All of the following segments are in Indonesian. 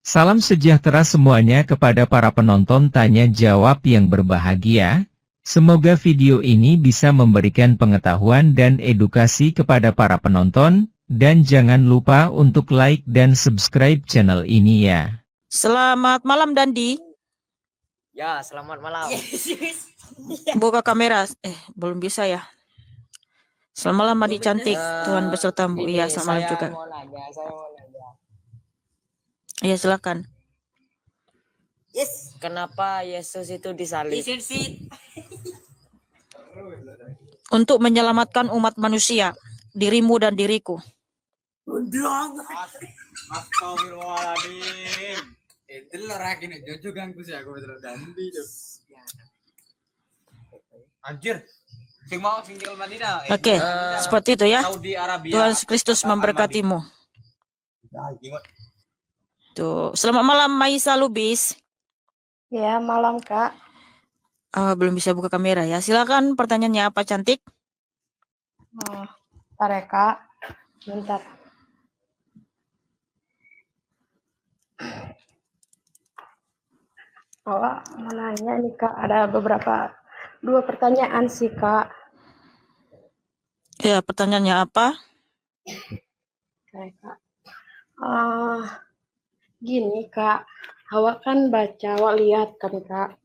Salam sejahtera semuanya kepada para penonton tanya jawab yang berbahagia. Semoga video ini bisa memberikan pengetahuan dan edukasi kepada para penonton, dan jangan lupa untuk like dan subscribe channel ini ya. Selamat malam Dandi. Ya, selamat malam. Buka kamera. Belum bisa ya. Selamat malam adik cantik. Tuhan besertamu. Iya, selamat malam juga. Saya mau nanya. Iya, silakan. Yes. Kenapa Yesus itu disalib? Untuk menyelamatkan umat manusia, dirimu dan diriku. Astagfirullahaladzim. Itu lagi nih, Jojo ganggu sih aku betul Dandi tuh. Anjir. Sing mau singgil Madinah. Oke, seperti itu ya. Saudi Arabia. Tuhan Kristus memberkatimu. Tuh, selamat malam Maisa Lubis. Ya, malam Kak. Belum bisa buka kamera ya. Silakan pertanyaannya apa cantik? Bentar ya Kak. Bentar. Mau nanya nih Kak, ada dua pertanyaan sih Kak. Ya, pertanyaannya apa? Oke Kak. Gini Kak, Awak kan lihat kan Kak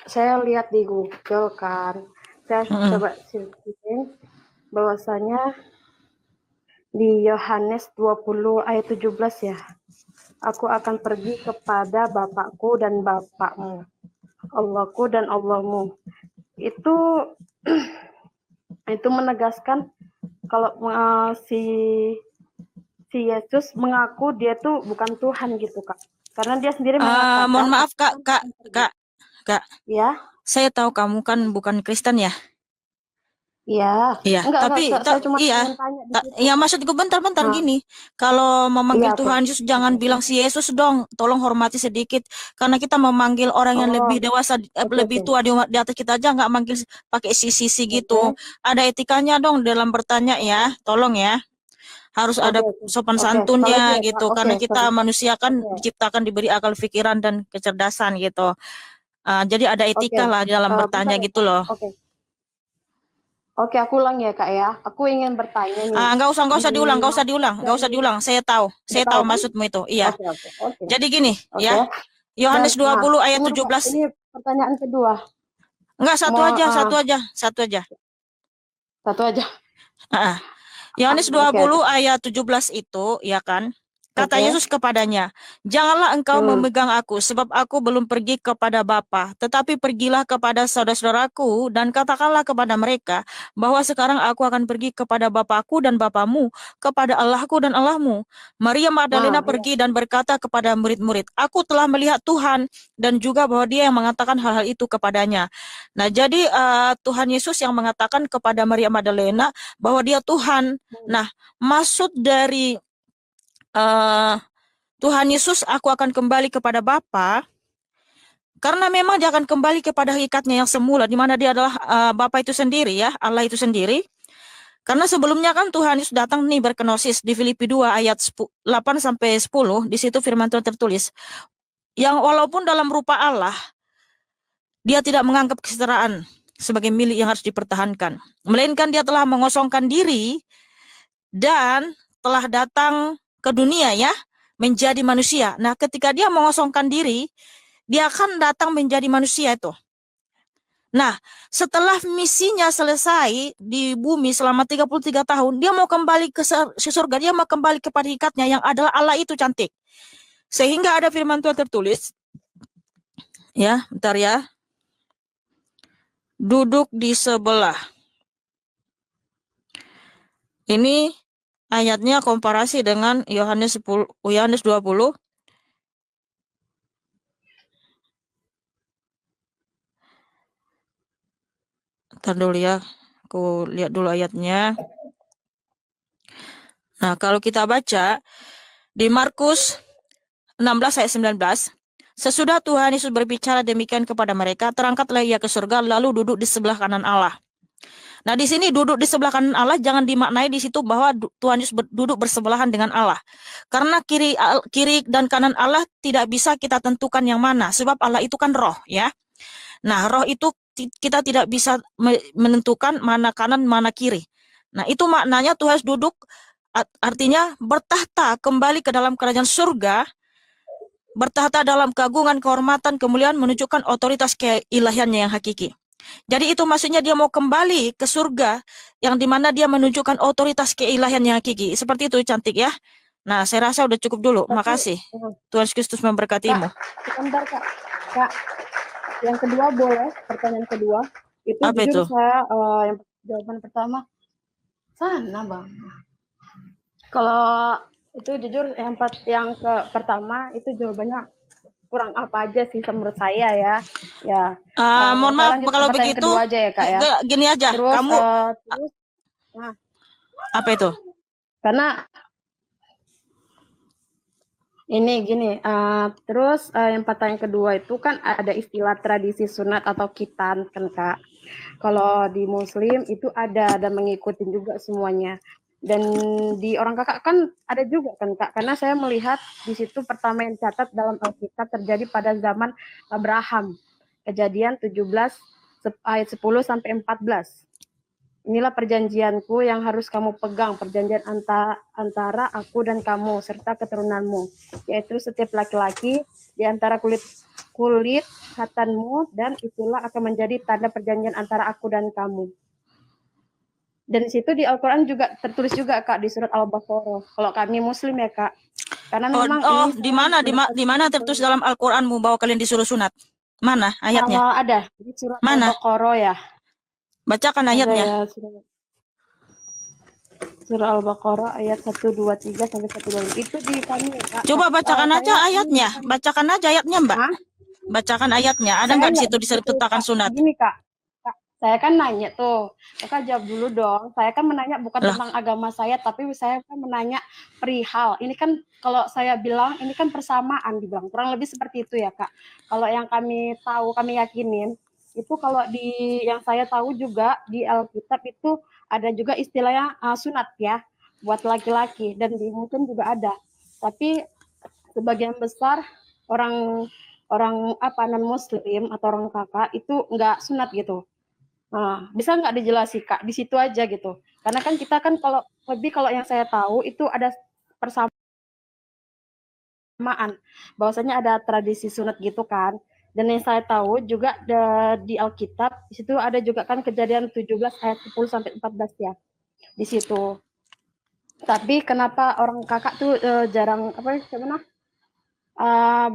saya lihat di Google kan. Saya coba searching bahwasanya di Yohanes 20 ayat 17 ya. Aku akan pergi kepada Bapakku dan Bapakmu, Allahku dan Allahmu. Itu menegaskan kalau si Yesus mengaku dia tuh bukan Tuhan gitu Kak. Karena dia sendiri mengatakan. Mohon maaf Kak. Ya. Saya tahu kamu kan bukan Kristen ya. Iya. Saya cuma iya. Ya maksudku bentar gini. Kalau memanggil Tuhan Yesus jangan bilang si Yesus dong. Tolong hormati sedikit. Karena kita memanggil orang yang lebih dewasa, lebih tua di atas kita aja, nggak manggil pakai sisi gitu. Ada etikanya dong dalam bertanya ya. Tolong ya. Harus ada sopan santunnya gitu. Karena kita manusia kan diciptakan diberi akal pikiran dan kecerdasan gitu. Jadi ada etika lah di dalam bertanya gitu loh. Oke, aku ulang ya Kak ya. Aku ingin bertanya nih. Nggak usah diulang. Saya tahu maksudmu itu. Iya. Okay. Jadi gini ya. Yohanes 20 ayat 17. Ini pertanyaan kedua. Enggak, satu aja. Satu aja. Yohanes 20 ayat 17 itu ya kan. Kata Yesus kepadanya, janganlah engkau memegang aku, sebab aku belum pergi kepada Bapa, tetapi pergilah kepada saudara-saudaraku, dan katakanlah kepada mereka, bahwa sekarang aku akan pergi kepada Bapakku dan Bapamu, kepada Allahku dan Allahmu. Maria Magdalena pergi dan berkata kepada murid-murid, aku telah melihat Tuhan, dan juga bahwa dia yang mengatakan hal-hal itu kepadanya. Nah, jadi Tuhan Yesus yang mengatakan kepada Maria Magdalena bahwa dia Tuhan. Nah, maksud dari Tuhan Yesus, aku akan kembali kepada Bapa, karena memang dia akan kembali kepada hakikatnya yang semula, di mana dia adalah Bapa itu sendiri ya, Allah itu sendiri. Karena sebelumnya kan Tuhan Yesus datang nih berkenosis di Filipi 2 ayat 8-10, di situ firman Tuhan tertulis, yang walaupun dalam rupa Allah, dia tidak menganggap kesetaraan sebagai milik yang harus dipertahankan, melainkan dia telah mengosongkan diri dan telah datang ke dunia ya, menjadi manusia. Nah, ketika dia mengosongkan diri, dia akan datang menjadi manusia itu. Nah, setelah misinya selesai di bumi selama 33 tahun, dia mau kembali ke surga, dia mau kembali kepada hakikatnya yang adalah Allah itu cantik. Sehingga ada firman Tuhan tertulis, ya, bentar ya, duduk di sebelah. Ini ayatnya komparasi dengan Yohanes 20. Ntar dulu ya, aku lihat dulu ayatnya. Nah, kalau kita baca di Markus 16 ayat 19, sesudah Tuhan Yesus berbicara demikian kepada mereka, terangkatlah ia ke surga lalu duduk di sebelah kanan Allah. Nah, di sini duduk di sebelah kanan Allah jangan dimaknai di situ bahwa Tuhan Yesus duduk bersebelahan dengan Allah. Karena kiri dan kanan Allah tidak bisa kita tentukan yang mana, sebab Allah itu kan roh, ya. Nah, roh itu kita tidak bisa menentukan mana kanan, mana kiri. Nah, itu maknanya Tuhan Yesus duduk artinya bertahta kembali ke dalam kerajaan surga, bertahta dalam keagungan, kehormatan, kemuliaan, menunjukkan otoritas keilahiannya yang hakiki. Jadi itu maksudnya dia mau kembali ke surga, yang dimana dia menunjukkan otoritas keilahian yang hakiki. Seperti itu, cantik ya. Nah, saya rasa udah cukup dulu. Tapi, Makasih. Tuhan Yesus Kristus memberkatimu. Kak, sebentar Kak. Kak, yang kedua boleh, pertanyaan kedua. Itu Apa jujur itu? saya, yang jawaban pertama, sana Bang. Kalau itu jujur yang pertama itu jawabannya kurang apa aja sih menurut saya ya. Ya. Mohon Saya maaf lanjut ke kalau pertanyaan begitu kedua aja ya Kak ya. gini aja. Terus Kamu nah, apa itu? karena ini gini, terus yang pertanyaan kedua itu kan ada istilah tradisi sunat atau khitan kan Kak. Kalau di Muslim itu ada dan mengikuti juga semuanya. Dan di orang Kakak kan ada juga kan Kak, karena saya melihat di situ pertama yang catat dalam Alkitab terjadi pada zaman Abraham. Kejadian 17 ayat 10 sampai 14. Inilah perjanjianku yang harus kamu pegang, perjanjian antara aku dan kamu serta keturunanmu, yaitu setiap laki-laki di antara kulit khatanmu, dan itulah akan menjadi tanda perjanjian antara aku dan kamu. Dan di situ di Al-Quran juga tertulis juga Kak di surat Al-Baqarah. Kalau kami Muslim ya Kak, karena memang ini di mana tertulis dalam Al-Qur'anmu bahwa kalian disuruh sunat? Mana ayatnya? ada di surat Mana? Al-Baqarah ya. Bacakan ayatnya. Ada ya, surah Al-Baqarah ayat 123 sampai 125. Itu di kami ya Kak. Coba bacakan aja ayatnya. Bacakan aja ayatnya, Mbak. Hah? Bacakan ayatnya. Ada nggak di situ disertakan sunat? Gini Kak, saya kan nanya tuh, Kakak jawab dulu dong. Saya kan menanya bukan tentang agama saya, tapi saya kan menanya perihal. Ini kan kalau saya bilang, ini kan persamaan dibilang. Kurang lebih seperti itu ya Kak. Kalau yang kami tahu, kami yakinin, itu kalau di yang saya tahu juga di Alkitab itu ada juga istilahnya sunat ya, buat laki-laki. Dan di Muslim juga ada. Tapi sebagian besar orang non Muslim atau orang Kakak itu nggak sunat gitu. Nah, bisa nggak dijelasin Kak di situ aja gitu? Karena kan kita kan kalau yang saya tahu itu ada persamaan, bahwasanya ada tradisi sunat gitu kan. Dan yang saya tahu juga di Alkitab di situ ada juga kan Kejadian 17 ayat 10 sampai 14 ya. Di situ. Tapi kenapa orang Kakak tuh jarang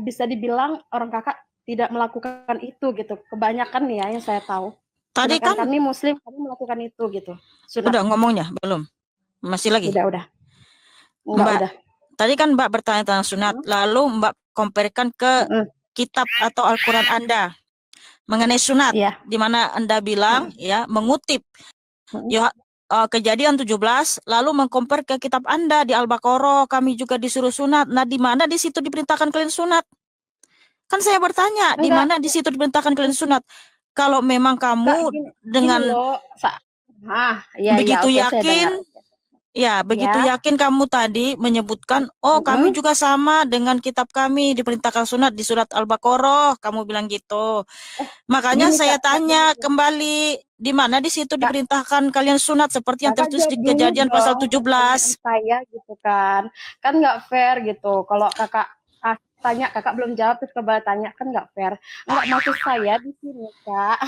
bisa dibilang orang Kakak tidak melakukan itu gitu. Kebanyakan ya yang saya tahu. Tadi Sedangkan kan kami Muslim, kami melakukan itu gitu. Sunat. Udah ngomongnya belum? Masih lagi? Udah. Mbak, Udah. tadi kan Mbak bertanya tentang sunat, lalu Mbak komparkan ke kitab atau Al-Quran Anda mengenai sunat, di mana Anda bilang ya mengutip Kejadian 17, lalu mengkompar ke kitab Anda di Al-Baqarah, kami juga disuruh sunat. Nah, di mana di situ diperintahkan kalian sunat? Kan saya bertanya, di mana di situ diperintahkan kalian sunat? Kalau memang kamu dengan begitu yakin, begitu yakin kamu tadi menyebutkan, kami juga sama dengan kitab kami diperintahkan sunat di surat Al-Baqarah, kamu bilang gitu. Makanya saya tanya kembali, di mana di situ diperintahkan kalian sunat seperti yang tertulis di Kejadian pasal 17? Saya gitu kan nggak fair gitu. Kalau Kakak tanya, Kakak belum jawab terus kembali tanya, kan nggak fair. Nggak, maksud saya di sini Kak,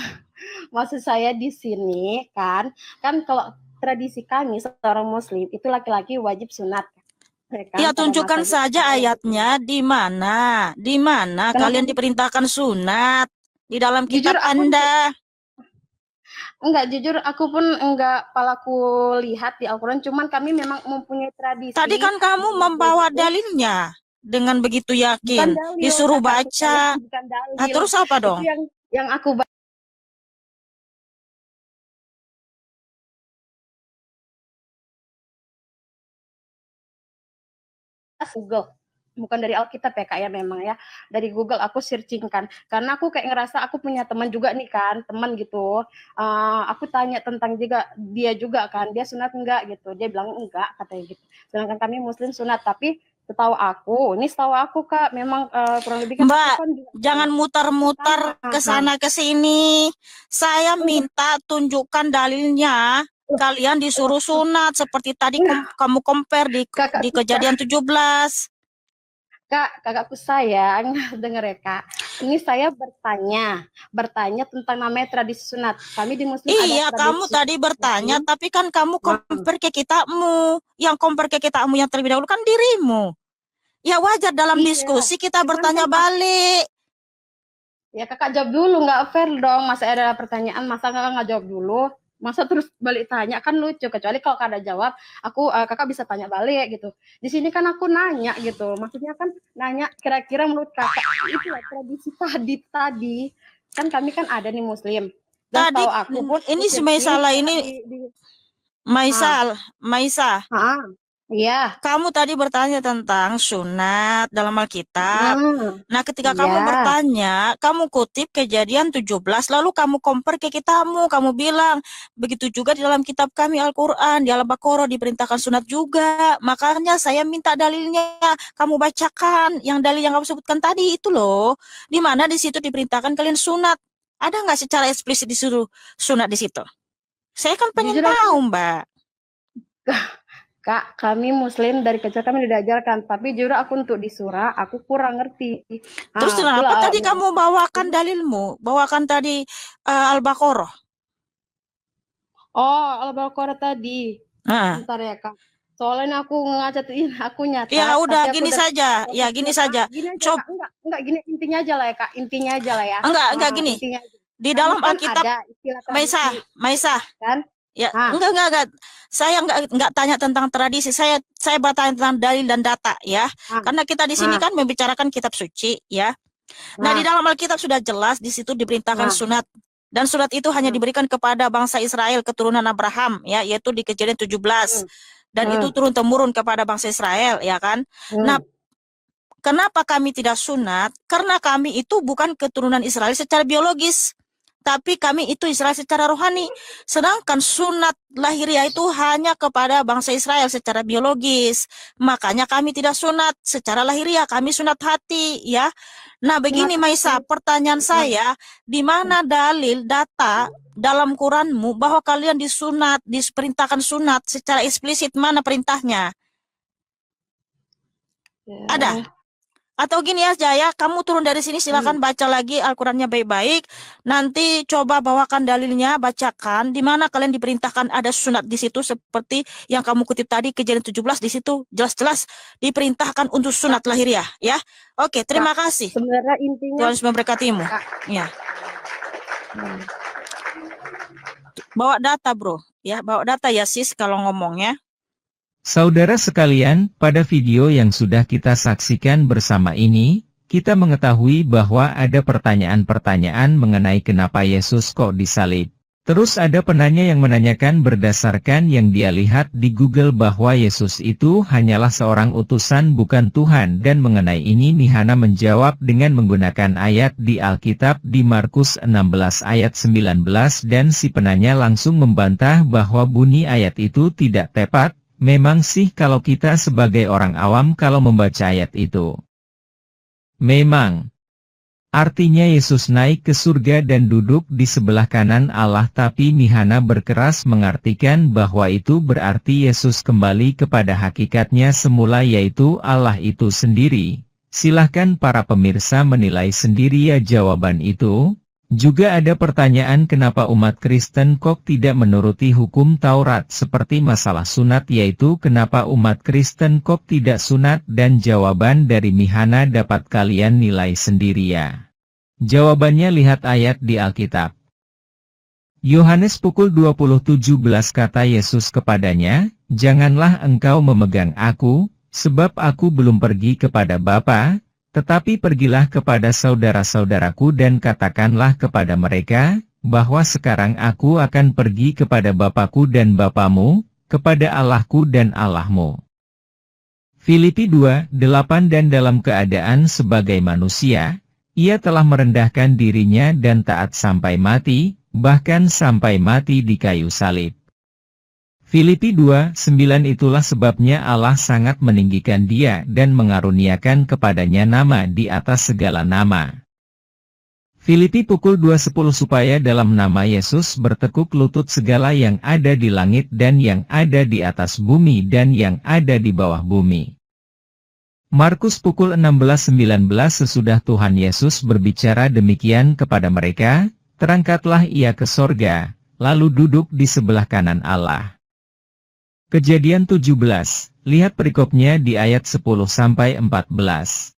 maksud saya di sini kan kalau tradisi kami seorang Muslim itu laki-laki wajib sunat. Ya, tunjukkan saja ayatnya di mana kalian diperintahkan sunat di dalam kitab Anda. Enggak, jujur aku pun enggak palaku lihat di Al-Quran, cuman kami memang mempunyai tradisi. Tadi kan kamu membawa dalilnya dengan begitu yakin, dalil, disuruh baca. Nah, terus apa dong? Itu yang aku baca Google. bukan dari Alkitab ya Kak ya, memang ya dari Google aku searching kan, karena aku kayak ngerasa aku punya teman juga nih kan, teman gitu. Aku tanya tentang juga dia juga kan, dia sunat enggak gitu, dia bilang enggak katanya gitu, sedangkan kami Muslim sunat. Tapi setahu aku Kak, memang kurang lebih kan aku Mbak, kan juga jangan mutar-mutar ke sana ke sini. Saya minta tunjukkan dalilnya. Kalian disuruh sunat seperti tadi kamu compare di Kejadian 17. Kakakku sayang, denger ya Kak. Ini saya bertanya tentang namanya tradisi sunat. Kami di Muslim Iya, ada kamu tradisi tadi bertanya, sunat. tapi kan kamu compare ke kitabmu. Yang compare ke kitabmu yang terlebih dahulu kan dirimu. Ya wajar dalam Iya, diskusi kita cuman bertanya kan balik. ya Kakak jawab dulu, nggak fair dong. Masa ada pertanyaan, masa Kakak nggak jawab dulu? Masa terus balik tanya, kan lucu. Kecuali kalau Kakak ada jawab, Kakak bisa tanya balik gitu. Di sini kan aku nanya gitu. Maksudnya kan nanya kira-kira menurut Kakak itu ya tradisi tadi. Kan kami kan ada nih Muslim. Dan Tadi tahu aku pun ini si Maisala ini Maisa. Iya. Kamu tadi bertanya tentang sunat dalam Alkitab. Nah, ketika kamu Iya. bertanya, kamu kutip Kejadian 17, lalu kamu compare ke kitabmu, kamu bilang, begitu juga di dalam kitab kami Al-Quran, di Al-Baqarah diperintahkan sunat juga. Makanya saya minta dalilnya, kamu bacakan yang dalil yang kamu sebutkan tadi itu loh. Di mana di situ diperintahkan kalian sunat. Ada nggak secara eksplisit disuruh sunat di situ? Saya kan pengen Jujur tahu, Mbak. Kak, kami Muslim dari kecil kami diajarkan, tapi jujur aku untuk di surah aku kurang ngerti. Terus kenapa tadi kamu bawakan dalilmu? Bawakan tadi Al-Baqarah. Oh, Al-Baqarah tadi. Nah. Bentar ya Kak. Soalnya aku ngacatin, aku nyatat. Ya udah gini saja. Ya gini saja. Gini aja, Kak. Enggak gini, intinya aja lah ya Kak. Intinya aja lah ya. Enggak gini. Di dalam Alkitab Maisa. Kan? Ya, enggak. Saya enggak tanya tentang tradisi. Saya bertanya tentang dalil dan data ya. Karena kita di sini kan membicarakan kitab suci ya. Nah, di dalam Alkitab sudah jelas di situ diperintahkan sunat. Dan sunat itu hanya diberikan kepada bangsa Israel keturunan Abraham ya, yaitu di Kejadian 17. Dan itu turun-temurun kepada bangsa Israel ya kan. Nah, kenapa kami tidak sunat? Karena kami itu bukan keturunan Israel secara biologis. Tapi kami itu Israel secara rohani. Sedangkan sunat lahiriah itu hanya kepada bangsa Israel secara biologis. Makanya kami tidak sunat secara lahiriah, kami sunat hati ya. Nah begini Maisa, pertanyaan saya, di mana dalil data dalam Quranmu bahwa kalian disunat, diperintahkan sunat secara eksplisit, mana perintahnya? Ada? Atau gini aja ya, kamu turun dari sini silakan baca lagi Al-Qurannya baik-baik. Nanti coba bawakan dalilnya, bacakan di mana kalian diperintahkan ada sunat di situ seperti yang kamu kutip tadi Kejadian 17 di situ jelas-jelas diperintahkan untuk sunat lahiriah ya. Oke, terima kasih. Sebenarnya intinya Tuhan Yesus memberkatimu. Ya. Bawa data, Bro. Ya, bawa data ya, Sis kalau ngomongnya. Saudara sekalian, pada video yang sudah kita saksikan bersama ini, kita mengetahui bahwa ada pertanyaan-pertanyaan mengenai kenapa Yesus kok disalib. Terus ada penanya yang menanyakan berdasarkan yang dia lihat di Google bahwa Yesus itu hanyalah seorang utusan bukan Tuhan, dan mengenai ini Mihana menjawab dengan menggunakan ayat di Alkitab di Markus 16 ayat 19, dan si penanya langsung membantah bahwa bunyi ayat itu tidak tepat. Memang sih kalau kita sebagai orang awam kalau membaca ayat itu. Memang. Artinya Yesus naik ke surga dan duduk di sebelah kanan Allah, tapi Mihana berkeras mengartikan bahwa itu berarti Yesus kembali kepada hakikatnya semula, yaitu Allah itu sendiri. Silahkan para pemirsa menilai sendiri ya jawaban itu. Juga ada pertanyaan kenapa umat Kristen kok tidak menuruti hukum Taurat seperti masalah sunat, yaitu kenapa umat Kristen kok tidak sunat, dan jawaban dari Mihana dapat kalian nilai sendiri ya. Jawabannya lihat ayat di Alkitab. Yohanes pukul 20:17 kata Yesus kepadanya, "Janganlah engkau memegang aku, sebab aku belum pergi kepada Bapa. Tetapi pergilah kepada saudara-saudaraku dan katakanlah kepada mereka, bahwa sekarang aku akan pergi kepada Bapakku dan Bapamu, kepada Allahku dan Allahmu." Filipi 2:8 Dan dalam keadaan sebagai manusia, ia telah merendahkan dirinya dan taat sampai mati, bahkan sampai mati di kayu salib. Filipi 2:9 Itulah sebabnya Allah sangat meninggikan dia dan mengaruniakan kepadanya nama di atas segala nama. Filipi pukul 2:10 Supaya dalam nama Yesus bertekuk lutut segala yang ada di langit dan yang ada di atas bumi dan yang ada di bawah bumi. Markus pukul 16:19 Sesudah Tuhan Yesus berbicara demikian kepada mereka, terangkatlah ia ke sorga, lalu duduk di sebelah kanan Allah. Kejadian 17, lihat perikopnya di ayat 10-14.